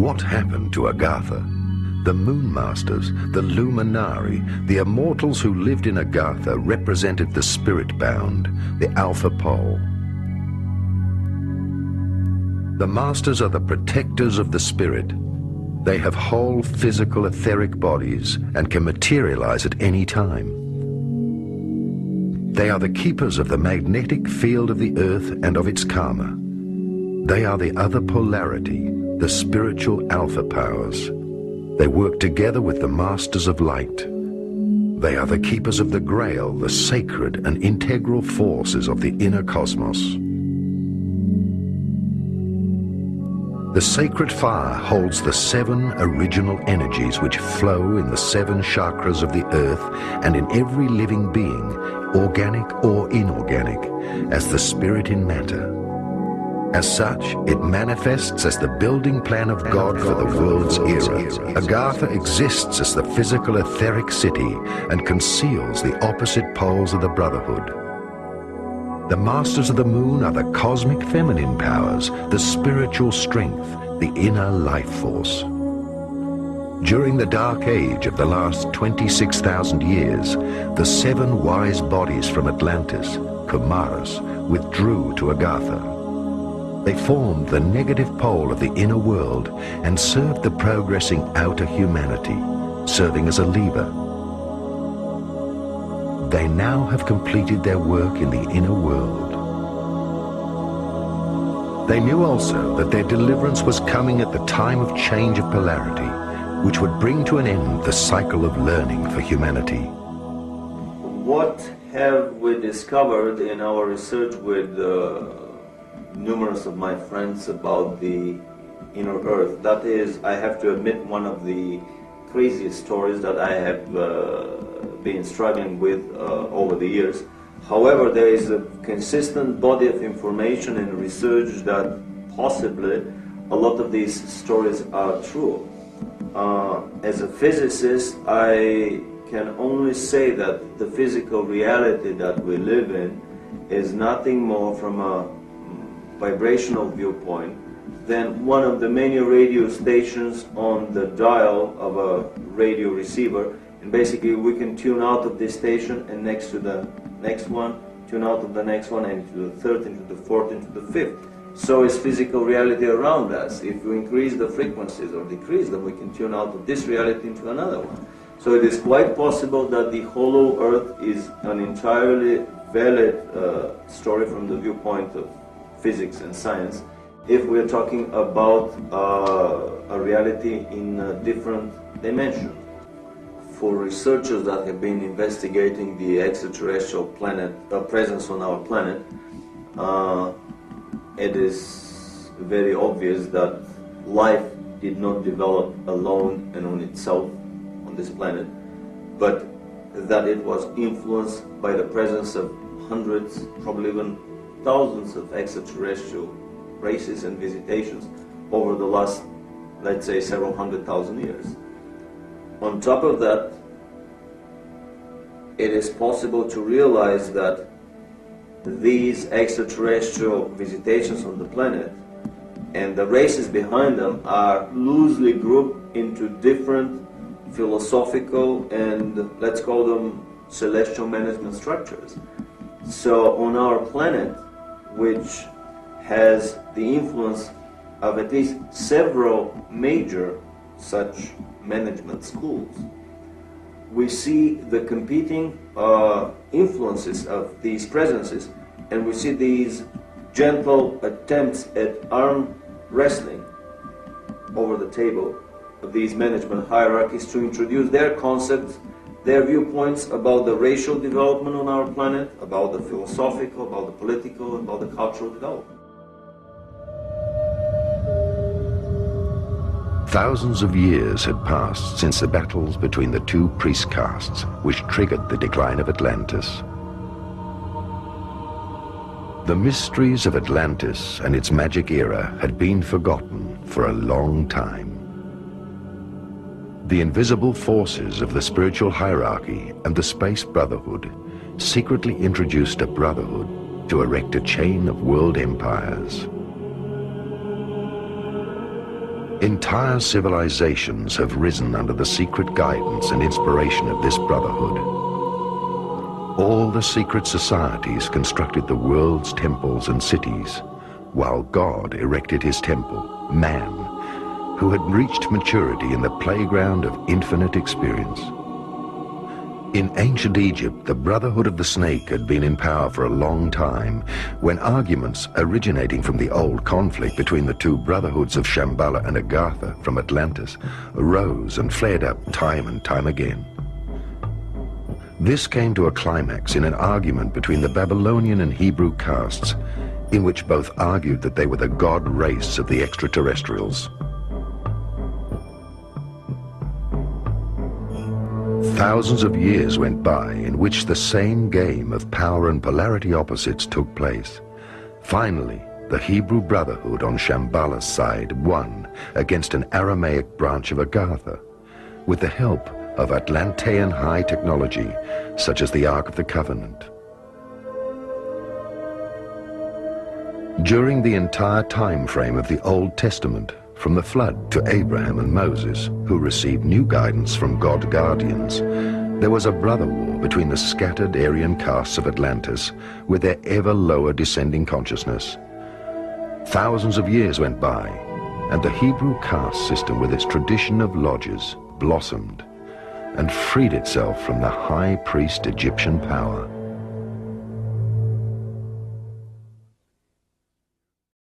What happened to Agartha? The Moon Masters, the Luminari, the immortals who lived in Agartha represented the spirit-bound, the Alpha Pole. The Masters are the protectors of the spirit. They have whole physical etheric bodies and can materialize at any time. They are the keepers of the magnetic field of the earth and of its karma. They are the other polarity, the spiritual alpha powers. They work together with the Masters of Light. They are the keepers of the Grail, the sacred and integral forces of the inner cosmos. The sacred fire holds the 7 original energies which flow in the 7 chakras of the earth and in every living being, organic or inorganic, as the spirit in matter. As such, it manifests as the building plan of God for the world's era. Agartha exists as the physical etheric city and conceals the opposite poles of the Brotherhood. The Masters of the Moon are the cosmic feminine powers, the spiritual strength, the inner life force. During the Dark Age of the last 26,000 years, the 7 wise bodies from Atlantis, Kumaras, withdrew to Agartha. They formed the negative pole of the inner world and served the progressing outer humanity, serving as a lever. They now have completed their work in the inner world. They knew also that their deliverance was coming at the time of change of polarity, which would bring to an end the cycle of learning for humanity. What have we discovered in our research with numerous of my friends about the inner earth? That is, I have to admit, one of the craziest stories that I have been struggling with over the years. However, there is a consistent body of information and research that possibly a lot of these stories are true. As a physicist, I can only say that the physical reality that we live in is nothing more from a vibrational viewpoint than one of the many radio stations on the dial of a radio receiver, and basically we can tune out of this station and next to the next one, tune out of the next one, and into the third, into the fourth, into the fifth. So is physical reality around us. If we increase the frequencies or decrease them, we can tune out of this reality into another one. So it is quite possible that the hollow earth is an entirely valid story from the viewpoint of physics and science, if we're talking about a reality in a different dimension. For researchers that have been investigating the extraterrestrial presence on our planet, it is very obvious that life did not develop alone and on itself on this planet, but that it was influenced by the presence of hundreds, probably even thousands of extraterrestrial races and visitations over the last, let's say, several 100,000 years. On top of that, it is possible to realize that these extraterrestrial visitations on the planet and the races behind them are loosely grouped into different philosophical and, let's call them, celestial management structures. So on our planet, which has the influence of at least several major such management schools, we see the competing influences of these presences, and we see these gentle attempts at arm wrestling over the table of these management hierarchies to introduce their concepts, their viewpoints about the racial development on our planet, about the philosophical, about the political, about the cultural development. Thousands of years had passed since the battles between the 2 priest castes, which triggered the decline of Atlantis. The mysteries of Atlantis and its magic era had been forgotten for a long time. The invisible forces of the spiritual hierarchy and the Space Brotherhood secretly introduced a brotherhood to erect a chain of world empires. Entire civilizations have risen under the secret guidance and inspiration of this brotherhood. All the secret societies constructed the world's temples and cities, while God erected his temple, man, who had reached maturity in the playground of infinite experience. In ancient Egypt, the Brotherhood of the Snake had been in power for a long time, when arguments originating from the old conflict between the two brotherhoods of Shambhala and Agartha from Atlantis arose and flared up time and time again. This came to a climax in an argument between the Babylonian and Hebrew castes, in which both argued that they were the god race of the extraterrestrials. Thousands of years went by in which the same game of power and polarity opposites took place. Finally, the Hebrew Brotherhood on Shambhala's side won against an Aramaic branch of Agartha, with the help of Atlantean high technology, such as the Ark of the Covenant. During the entire time frame of the Old Testament, from the flood to Abraham and Moses, who received new guidance from God guardians, there was a brother war between the scattered Aryan castes of Atlantis with their ever lower descending consciousness. Thousands of years went by, and the Hebrew caste system with its tradition of lodges blossomed and freed itself from the high priest Egyptian power.